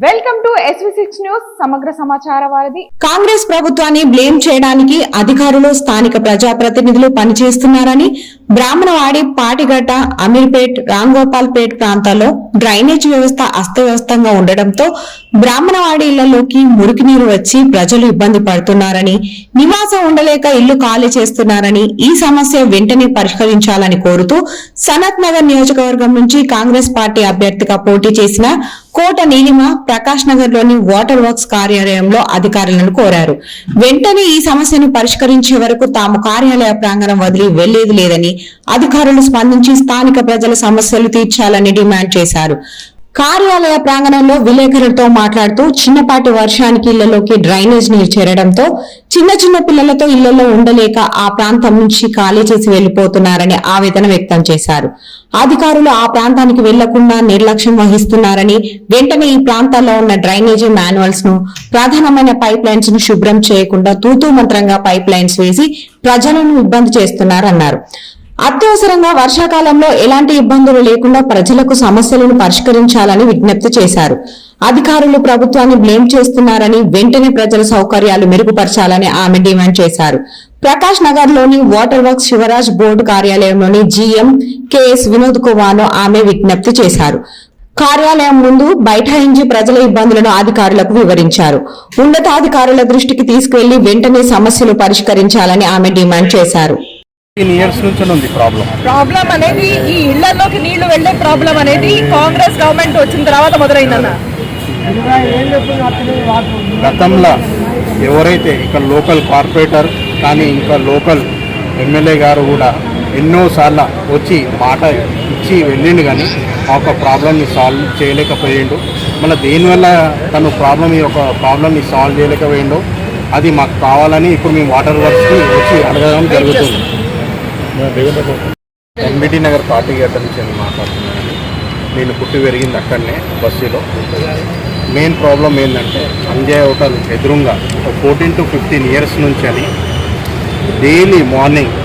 Welcome to SV6 news సమగ్ర సమాచార వారధి. కాంగ్రెస్ ప్రభుత్వాన్ని బ్లేమ్ చేయడానికి అధికారులు స్థానిక ప్రజాప్రతినిధులు పనిచేస్తున్నారని బ్రాహ్మణవాడి, పాటిగట్ట, అమీర్పేట్, రాంగోపాల్పేట్ ప్రాంతాల్లో డ్రైనేజ్ వ్యవస్థ అస్తవ్యస్తంగా ఉండడంతో బ్రాహ్మణవాడి ఇళ్లలోకి మురికి నీరు వచ్చి ప్రజలు ఇబ్బంది పడుతున్నారని, నివాసం ఉండలేక ఇల్లు ఖాళీ చేస్తున్నారని, ఈ సమస్య వెంటనే పరిష్కరించాలని కోరుతూ సనత్ నగర్ నియోజకవర్గం నుంచి కాంగ్రెస్ పార్టీ అభ్యర్థిగా పోటీ చేసిన కోట నీలిమ ప్రకాష్ నగర్ లోని వాటర్ వర్క్స్ కార్యాలయంలో అధికారులను కోరారు. వెంటనే ఈ సమస్యను పరిష్కరించే వరకు తాము కార్యాలయ ప్రాంగణం వదిలి వెళ్లేది లేదని అధికారులు స్పందించి స్థానిక ప్రజల సమస్యలు తీర్చాలని డిమాండ్ చేశారు. కార్యాలయ ప్రాంగణంలో విలేకరులతో మాట్లాడుతూ చిన్నపాటి వర్షానికి ఇళ్లలోకి డ్రైనేజ్ నీరు చేరడంతో చిన్న పిల్లలతో ఇళ్లలో ఉండలేక ఆ ప్రాంతం నుంచి ఖాళీ చేసి వెళ్లిపోతున్నారని ఆవేదన వ్యక్తం చేశారు. అధికారులు ఆ ప్రాంతానికి వెళ్లకుండా నిర్లక్ష్యం వహిస్తున్నారని, వెంటనే ఈ ప్రాంతాల్లో ఉన్న డ్రైనేజీ మాన్యువల్స్ ను, ప్రధానమైన పైప్ లైన్స్ ను శుభ్రం చేయకుండా తూతూ మంత్రంగా పైప్ లైన్స్ వేసి ప్రజలను ఇబ్బంది చేస్తున్నారన్నారు. అత్యవసరంగా వర్షాకాలంలో ఎలాంటి ఇబ్బందులు లేకుండా ప్రజలకు సమస్యలను పరిష్కరించాలని విజ్ఞప్తి చేశారు. అధికారులు ప్రభుత్వాన్ని బ్లేమ్ చేస్తున్నారని, వెంటనే ప్రజల సౌకర్యాలు మెరుగుపరచాలని ఆమె డిమాండ్ చేశారు. ప్రకాష్ నగర్ లోని వాటర్ వర్క్స్ శివరాజ్ బోర్డు కార్యాలయంలోని జీఎం కెఎస్ వినోద్ కుమార్ ఆమె విజ్ఞప్తి చేశారు. కార్యాలయం ముందు బైఠాయించి ప్రజల ఇబ్బందులను అధికారులకు వివరించారు. ఉన్నతాధికారుల దృష్టికి తీసుకువెళ్లి వెంటనే సమస్యలు పరిష్కరించాలని ఆమె డిమాండ్ చేశారు. ప్రాబ్లం అనేది ఈ ఇళ్లలోకి నీళ్లు వెళ్లే ప్రాబ్లం అనేది కాంగ్రెస్ గవర్నమెంట్ వచ్చిన తర్వాత మొదలైందన్న. గతంలో ఎవరైతే ఇక్కడ లోకల్ కార్పొరేటర్ కానీ ఇంకా లోకల్ ఎమ్మెల్యే గారు కూడా ఎన్నోసార్లు వచ్చి మాట ఇచ్చి వెళ్ళిండు, కానీ ఆ ఒక ప్రాబ్లమ్ని సాల్వ్ చేయలేకపోయిండు. మళ్ళీ దేనివల్ల తను ఈ యొక్క ప్రాబ్లమ్ని సాల్వ్ చేయలేకపోయిండు, అది మాకు కావాలని ఇప్పుడు మేము వాటర్ వర్క్స్కి వచ్చి అడగడం జరుగుతుంది. ఎంబీటీ నగర్ పార్టీగడ్డ నుంచి నేను మాట్లాడుతున్నాను. నేను పుట్టి పెరిగింది అక్కడనే బస్సులో. మెయిన్ ప్రాబ్లం ఏంటంటే అంజయ్ హోటల్ ఎదురుగా 14 to 15 years నుంచి అని డైలీ మార్నింగ్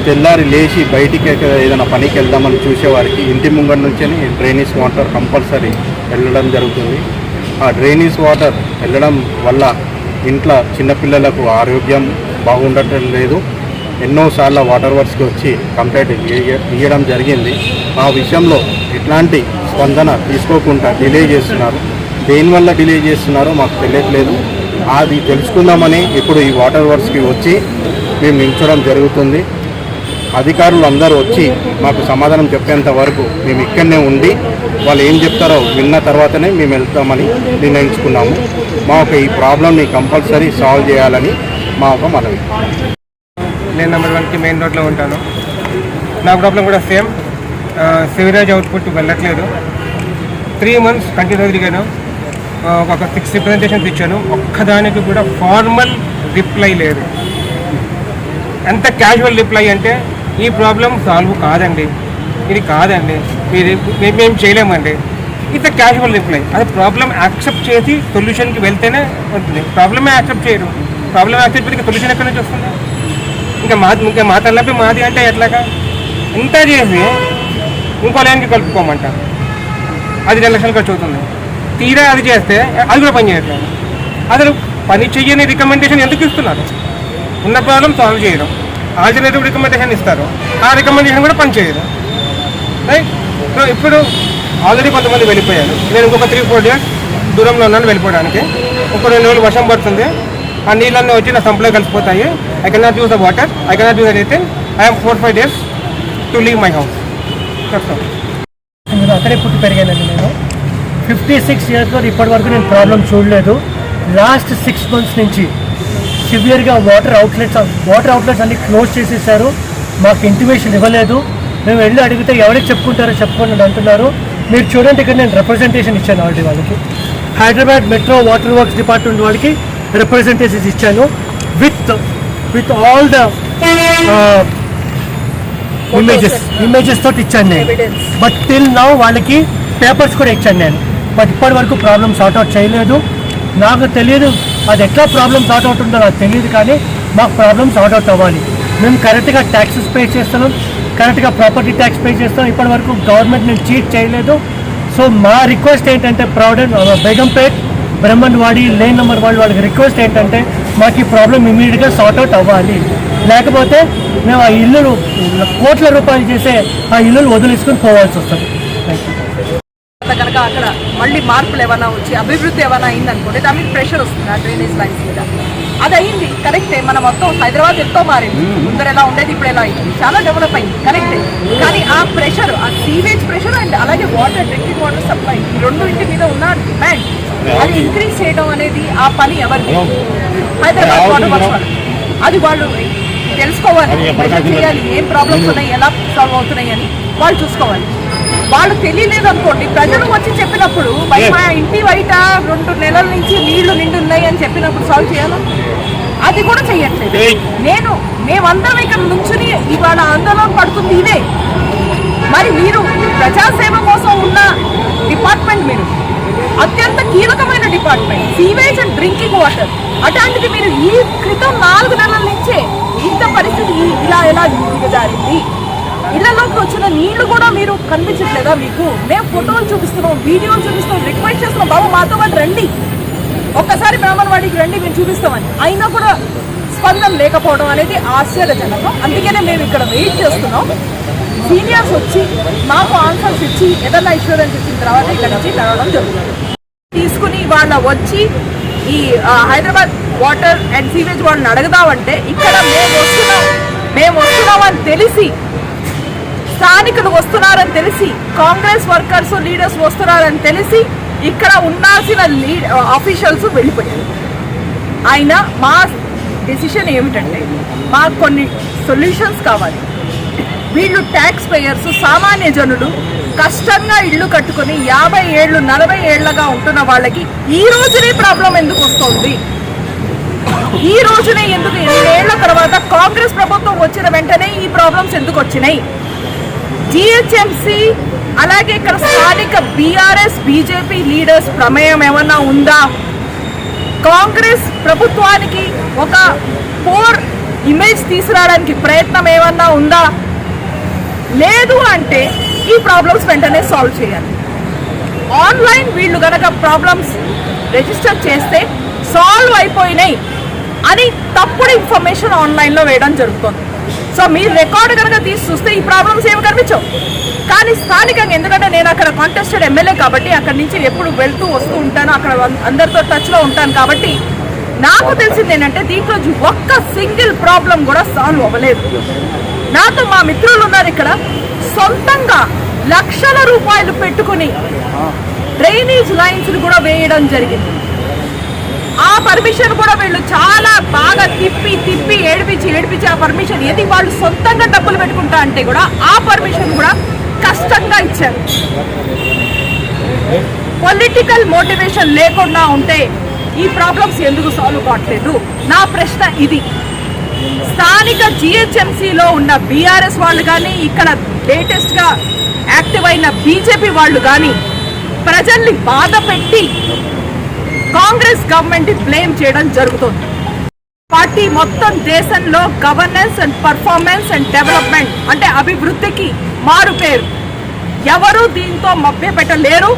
తెల్లారి లేచి బయటికి ఏదైనా పనికి వెళ్దామని చూసేవారికి ఇంటి ముంగడి నుంచి డ్రైనేజ్ వాటర్ కంపల్సరీ వెళ్ళడం జరుగుతుంది. ఆ డ్రైనేజ్ వాటర్ వెళ్ళడం వల్ల ఇంట్లో చిన్నపిల్లలకు ఆరోగ్యం బాగుండటం లేదు. ఎన్నోసార్లు వాటర్ వర్క్స్కి వచ్చి కంప్లైంట్ ఇవ్వడం జరిగింది. ఆ విషయంలో ఎట్లాంటి స్పందన తీసుకోకుండా డిలే చేస్తున్నారు. దేనివల్ల డిలే చేస్తున్నారో మాకు తెలియట్లేదు. అది తెలుసుకుందామని ఇప్పుడు ఈ వాటర్ వర్క్స్కి వచ్చి మేము నిల్చడం జరుగుతుంది. అధికారులు అందరూ వచ్చి మాకు సమాధానం చెప్పేంత వరకు మేము ఇక్కడనే ఉండి వాళ్ళు ఏం చెప్తారో విన్న తర్వాతనే మేము వెళ్తామని నిర్ణయించుకున్నాము. మా ఒక ఈ ప్రాబ్లమ్ని కంపల్సరీ సాల్వ్ చేయాలని మా ఒక మనవి. నేను నెంబర్ 1కి మెయిన్ రోడ్లో ఉంటాను. నా ప్రాబ్లం కూడా సేమ్, సివరేజ్ అవుట్పుట్ వెళ్ళట్లేదు. 3 months కంటిన్యూ తిరిగాను. ఒక 6 రిప్రజెంటేషన్స్ ఇచ్చాను. ఒక్కదానికి కూడా ఫార్మల్ రిప్లై లేదు. ఎంత క్యాజువల్ రిప్లై అంటే ఈ ప్రాబ్లం సాల్వ్ కాదండి, ఇది కాదండి, మేము చేయలేమండి. ఇంత క్యాజువల్ రిప్లై. అది ప్రాబ్లం యాక్సెప్ట్ చేసి సొల్యూషన్కి వెళ్తేనే ఉంటుంది. ప్రాబ్లమే యాక్సెప్ట్ చేయరు. ప్రాబ్లం యాక్సెప్ట్ చేసి సొల్యూషన్ ఎక్కడి నుంచి వస్తుంది? ఇంకా మా తల్లపి మాది అంటే ఎట్లాగా? ఇంత చేసి ఇంకో లైన్కి కలుపుకోమంటారు. అది 2 లక్షలు ఖర్చు అవుతుంది. తీరా అది చేస్తే అది కూడా పని చేయట్లేదు. అసలు పని చెయ్యని రికమెండేషన్ ఎందుకు ఇస్తున్నారు? ఉన్న ప్రాబ్లం సాల్వ్ చేయడం, ఆల్టర్నేటివ్ రికమెండేషన్ ఇస్తారు. ఆ రికమెండేషన్ కూడా పని చేయదు. రైట్. సో ఇప్పుడు ఆల్రెడీ కొంతమంది వెళ్ళిపోయారు. నేను ఇంకొక 3-4 days దూరంలో ఉన్నాను వెళ్ళిపోవడానికి. ఒక 2 రోజులు వర్షం పడుతుంది. ఆ నీళ్ళన్నీ వచ్చి నా సంప్లో కలిసిపోతాయి. I cannot use the water, I cannot use anything. I have 4-5 days to leave my house. నేను అక్కడే పుట్టి పెరిగానండి. నేను 56 yearsలో ఇప్పటి వరకు నేను ప్రాబ్లం చూడలేదు. లాస్ట్ 6 months నుంచి సివియర్గా వాటర్ అవుట్లెట్స్ అన్ని క్లోజ్ చేసేసారు. మాకు ఇంటిమేషన్ ఇవ్వలేదు. మేము వెళ్ళి అడిగితే ఎవరికి చెప్పుకుంటారో చెప్పుకోండి అంటున్నారు. మీరు చూడండి, ఇక్కడ నేను రిప్రజెంటేషన్ ఇచ్చాను ఆల్రెడీ వాళ్ళకి. Hyderabad metro water works department వాళ్ళకి రిప్రజెంటేషన్స్ ఇచ్చాను విత్ ఆల్ ద ఇమేజెస్ తోటి ఇచ్చాను నేను. బట్ టిల్ నౌ వాళ్ళకి పేపర్స్ కూడా ఇచ్చాను నేను. బట్ ఇప్పటి వరకు ప్రాబ్లమ్ సార్ట్అవుట్ చేయలేదు. నాకు తెలియదు అది ఎట్లా ప్రాబ్లమ్ సార్ట్అవుట్ ఉందో నాకు తెలియదు, కానీ మాకు ప్రాబ్లమ్ సార్ట్అవుట్ అవ్వాలి. మేము కరెక్ట్గా ట్యాక్సెస్ పే చేస్తున్నాం, కరెక్ట్గా ప్రాపర్టీ ట్యాక్స్ పే చేస్తాం. ఇప్పటి వరకు గవర్నమెంట్ నేను చీట్ చేయలేదు. సో మా రిక్వెస్ట్ ఏంటంటే బేగంపేట్ బ్రహ్మణ్వాడి లేన్ నెంబర్ వాళ్ళకి రిక్వెస్ట్ ఏంటంటే మాకు ఈ ప్రాబ్లం ఇమీడియట్గా సార్ట్అవుట్ అవ్వాలి, లేకపోతే మేము ఆ ఇల్లులు కోట్ల రూపాయలు చేసే ఆ ఇల్లులు వదిలేసుకొని పోవాల్సి వస్తుంది. కనుక అక్కడ మళ్ళీ మార్పులు ఏమైనా వచ్చి అభివృద్ధి ఏమైనా అయిందనుకోండి, దాని మీద ప్రెషర్ వస్తుంది ఆ డ్రైనేజ్ లైన్స్ మీద. అది అయింది కరెక్టే, మన మొత్తం హైదరాబాద్ ఎంతో మారింది, ముందర ఎలా ఉండేది ఇప్పుడు ఎలా అయింది, చాలా డెవలప్ అయింది కరెక్టే. కానీ ఆ ప్రెషర్, ఆ సీవేజ్ ప్రెషర్ అండ్ అలాగే వాటర్, డ్రింకింగ్ వాటర్ సప్లై, ఈ రెండు ఇంటి మీద ఉన్న డిమాండ్ అది ఇంక్రీజ్ చేయడం అనేది ఆ పని ఎవరిది? హైదరాబాద్ వాటర్ వర్క్స్ వాళ్ళు. అది వాళ్ళు తెలుసుకోవాలి, మెజర్ చేయాలి, ఏం ప్రాబ్లమ్స్ ఉన్నాయి, ఎలా సాల్వ్ అవుతున్నాయి అని వాళ్ళు చూసుకోవాలి. వాళ్ళు తెలియలేదు అనుకోండి, ప్రజలు వచ్చి చెప్పినప్పుడు మా ఇంటి బయట 2 నెలల నుంచి నీళ్లు నిండున్నాయి అని చెప్పినప్పుడు సాల్వ్ చేయాలి, అది కూడా చెయ్యట్లేదు. మేమందరం ఇక్కడ నుంచుని ఇవాళ ఆందోళన పడుతుంది ఇదే. మరి మీరు ప్రజాసేవ కోసం ఉన్న డిపార్ట్మెంట్, మీరు అత్యంత కీలకమైన department, sewage and drinking water, అట్లాంటిది మీరు ఈ క్రితం 4 నెలల నుంచే ఇంత పరిస్థితి ఇలా ఎలా దిగజారింది? ఇళ్లలోకి వచ్చిన నీళ్లు కూడా మీరు కనిపించట్లేదా మీకు? మేము ఫోటోలు చూపిస్తున్నాం, వీడియోలు చూపిస్తున్నాం, రిక్వెస్ట్ చేస్తున్నాం, బాబు మాతో పాటు రండి, ఒక్కసారి బ్రాహ్మణవాడికి రండి, మేము చూపిస్తామని. అయినా కూడా స్పందన లేకపోవడం అనేది ఆశ్చర్యజనకం. అందుకనే మేము ఇక్కడ వెయిట్ చేస్తున్నాం. సీనియర్స్ వచ్చి మాకు ఆన్సర్స్ ఇచ్చి ఏదన్నా ఇన్సూరెన్స్ ఇచ్చిన తర్వాత ఇక్కడ నుంచి నడవడం జరుగుతుంది. తీసుకుని వాళ్ళ వచ్చి ఈ హైదరాబాద్ వాటర్ అండ్ సీవేజ్ వాళ్ళని అడగదామంటే ఇక్కడ మేము వస్తున్నామని తెలిసి, స్థానికులు వస్తున్నారని తెలిసి, కాంగ్రెస్ వర్కర్స్ లీడర్స్ వస్తున్నారని తెలిసి ఇక్కడ ఉండాల్సిన ఆఫీషియల్స్ వెళ్ళిపోయారు. అయినా మా డెసిషన్ ఏమిటంటే మాకు కొన్ని సొల్యూషన్స్ కావాలి. వీళ్ళు ట్యాక్స్ పేయర్స్, సామాన్య జనులు కష్టంగా ఇళ్ళు కట్టుకొని 50 ఏళ్ళు 40 ఏళ్లగా ఉంటున్న వాళ్ళకి ఈ రోజునే ప్రాబ్లం ఎందుకు వస్తుంది? ఈ రోజునే ఎందుకు? 8 ఏళ్ల తర్వాత కాంగ్రెస్ ప్రభుత్వం వచ్చిన వెంటనే ఈ ప్రాబ్లమ్స్ ఎందుకు వచ్చినాయి? జిహెచ్ఎంసీ అలాగే ఇక్కడ స్థానిక బీఆర్ఎస్ బీజేపీ లీడర్స్ ప్రమేయం ఏమన్నా ఉందా? కాంగ్రెస్ ప్రభుత్వానికి ఒక పోర్ ఇమేజ్ తీసుకురావడానికి ప్రయత్నం ఏమన్నా ఉందా? లేదు అంటే ఈ ప్రాబ్లమ్స్ వెంటనే సాల్వ్ చేయాలి. ఆన్లైన్ వీళ్ళు గనక ప్రాబ్లమ్స్ రిజిస్టర్ చేస్తే సాల్వ్ అయిపోయినాయి అని తప్పుడు ఇన్ఫర్మేషన్ ఆన్లైన్లో వేయడం జరుగుతుంది. సో మీరు రికార్డు కనుక తీసి చూస్తే ఈ ప్రాబ్లమ్స్ ఏమి కనిపించవు. కానీ స్థానికంగా, ఎందుకంటే నేను అక్కడ కాంటెస్టెడ్ ఎమ్మెల్యే కాబట్టి అక్కడి నుంచి ఎప్పుడు వెళ్తూ వస్తూ ఉంటాను, అక్కడ అందరితో టచ్లో ఉంటాను కాబట్టి నాకు తెలిసింది ఏంటంటే దీంట్లో ఒక్క సింగిల్ ప్రాబ్లం కూడా సాల్వ్ అవ్వలేదు. నాతో మా మిత్రులు ఉన్నారు ఇక్కడ, సొంతంగా లక్షల రూపాయలు పెట్టుకుని డ్రైనేజ్ లైన్స్ కూడా వేయడం జరిగింది. ఆ పర్మిషన్ కూడా వీళ్ళు చాలా బాగా తిప్పి ఏడిపించి ఆ పర్మిషన్ ఏది వాళ్ళు సొంతంగా డబ్బులు పెట్టుకుంటా అంటే కూడా ఆ పర్మిషన్ కూడా కష్టంగా ఇచ్చారు. పొలిటికల్ మోటివేషన్ లేకుండా ఉంటే ఈ ప్రాబ్లమ్స్ ఎందుకు సాల్వ్ కావట్లేదు? నా ప్రశ్న ఇది. స్థానిక జిహెచ్ఎంసీలో ఉన్న బీఆర్ఎస్ వాళ్ళు కానీ, ఇక్కడ లేటెస్ట్గా యాక్టివ్ అయిన బీజేపీ వాళ్ళు కానీ ప్రజల్ని బాధ పెట్టి కాంగ్రెస్ గవర్నమెంట్ బ్లేమ్ చేయడం జరుగుతుంది. పార్టీ మొత్తం దేశంలో governance and performance and development అంటే అభివృద్ధికి మారు పేరు. ఎవరు దీంతో మభ్య పెట్టలేరు.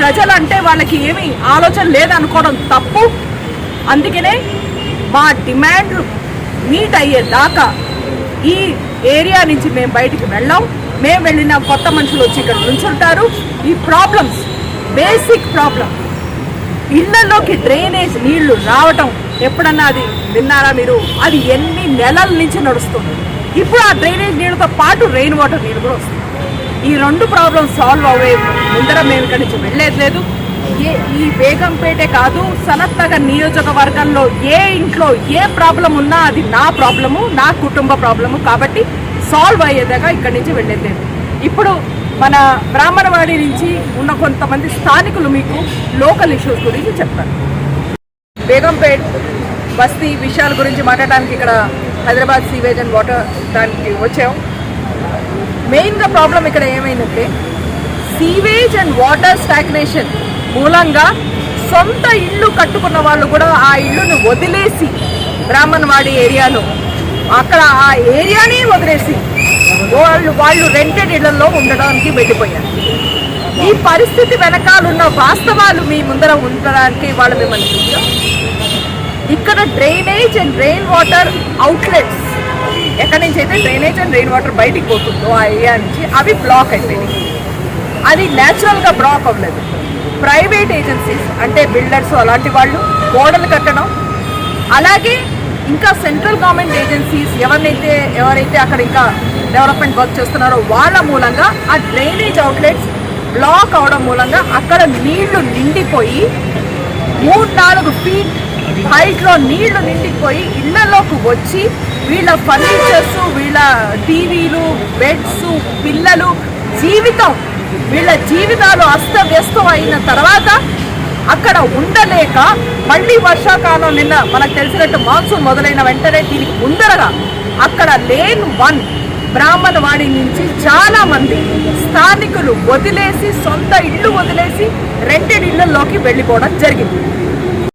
ప్రజలు అంటే వాళ్ళకి ఏమీ ఆలోచన లేదనుకోవడం తప్పు. అందుకనే మా డిమాండ్లు మీట్ అయ్యేదాకా ఈ ఏరియా నుంచి మేము బయటికి వెళ్ళాం. మేము వెళ్ళిన కొత్త మనుషులు వచ్చి ఇక్కడ నుంచుంటారు. ఈ ప్రాబ్లమ్స్, బేసిక్ ప్రాబ్లం, ఇళ్లలోకి డ్రైనేజ్ నీళ్లు రావటం ఎప్పుడన్నా అది విన్నారా మీరు? అది ఎన్ని నెలల నుంచి నడుస్తుంది. ఇప్పుడు ఆ డ్రైనేజ్ నీళ్ళతో పాటు రెయిన్ వాటర్ నీళ్ళు కూడా వస్తుంది. ఈ 2 ప్రాబ్లమ్స్ సాల్వ్ అవ్వే ముందర మేము ఇక్కడి నుంచి వెళ్ళేది లేదు. ఈ బేగంపేటే కాదు, సనత్ నగర్ నియోజకవర్గంలో ఏ ఇంట్లో ఏ ప్రాబ్లం ఉన్నా అది నా ప్రాబ్లము, నా కుటుంబ ప్రాబ్లము. కాబట్టి సాల్వ్ అయ్యేదాకా ఇక్కడి నుంచి వెళ్ళేది లేదు. ఇప్పుడు మన బ్రాహ్మణవాడి నుంచి ఉన్న కొంతమంది స్థానికులు మీకు లోకల్ ఇష్యూస్ గురించి చెప్తారు. బేగంపేట్ బస్తీ విషయాల గురించి మాట్లాడడానికి ఇక్కడ హైదరాబాద్ సీవేజ్ అండ్ వాటర్ దానికి వచ్చాం. మెయిన్గా ప్రాబ్లం ఇక్కడ ఏమైందంటే సీవేజ్ అండ్ వాటర్ స్టాగ్నేషన్ మూలంగా సొంత ఇళ్ళు కట్టుకున్న వాళ్ళు కూడా ఆ ఇళ్ళును వదిలేసి బ్రాహ్మణవాడి ఏరియాలో అక్కడ ఆ ఏరియాని వదిలేసి వాళ్ళు రెంటెడ్ ఇళ్లలో ఉండడానికి వెళ్ళిపోయారు. ఈ పరిస్థితి వెనకాలన్న వాస్తవాలు మీ ముందర ఉండడానికి వాళ్ళు మిమ్మల్ని చూసాం. ఇక్కడ drainage and rain water outlets ఎక్కడి నుంచి అయితే డ్రైనేజ్ అండ్ రెయిన్ వాటర్ బయటికి పోతుందో ఆ ఏరియా నుంచి అవి బ్లాక్ అయిపోయినాయి. అది న్యాచురల్గా బ్లాక్ అవ్వలేదు. ప్రైవేట్ ఏజెన్సీస్ అంటే బిల్డర్స్ అలాంటి వాళ్ళు గోడలు కట్టడం, అలాగే ఇంకా సెంట్రల్ గవర్నమెంట్ ఏజెన్సీస్ ఎవరైతే అక్కడ ఇంకా డెవలప్మెంట్ వర్క్ చేస్తున్నారో వాళ్ళ మూలంగా ఆ డ్రైనేజ్ అవుట్లెట్స్ బ్లాక్ అవడం మూలంగా అక్కడ నీళ్లు నిండిపోయి 3-4 ఫీట్ హైట్లో నీళ్లు నిండిపోయి ఇళ్లలోకి వచ్చి వీళ్ళ ఫర్నిచర్స్, వీళ్ళ టీవీలు, బెడ్స్, పిల్లలు వీళ్ళ జీవితాలు అస్తవ్యస్తం అయిన తర్వాత అక్కడ ఉండలేక మళ్ళీ వర్షాకాలం నిన్న మనకు తెలిసినట్టు మాన్సూన్ మొదలైన వెంటనే దీనికి ముందరగా అక్కడ లేన్ 1 బ్రాహ్మణవాడి నుంచి చాలా మంది స్థానికులు వదిలేసి సొంత ఇళ్ళు వదిలేసి రెంటెడ్ ఇళ్లలోకి వెళ్ళిపోవడం జరిగింది.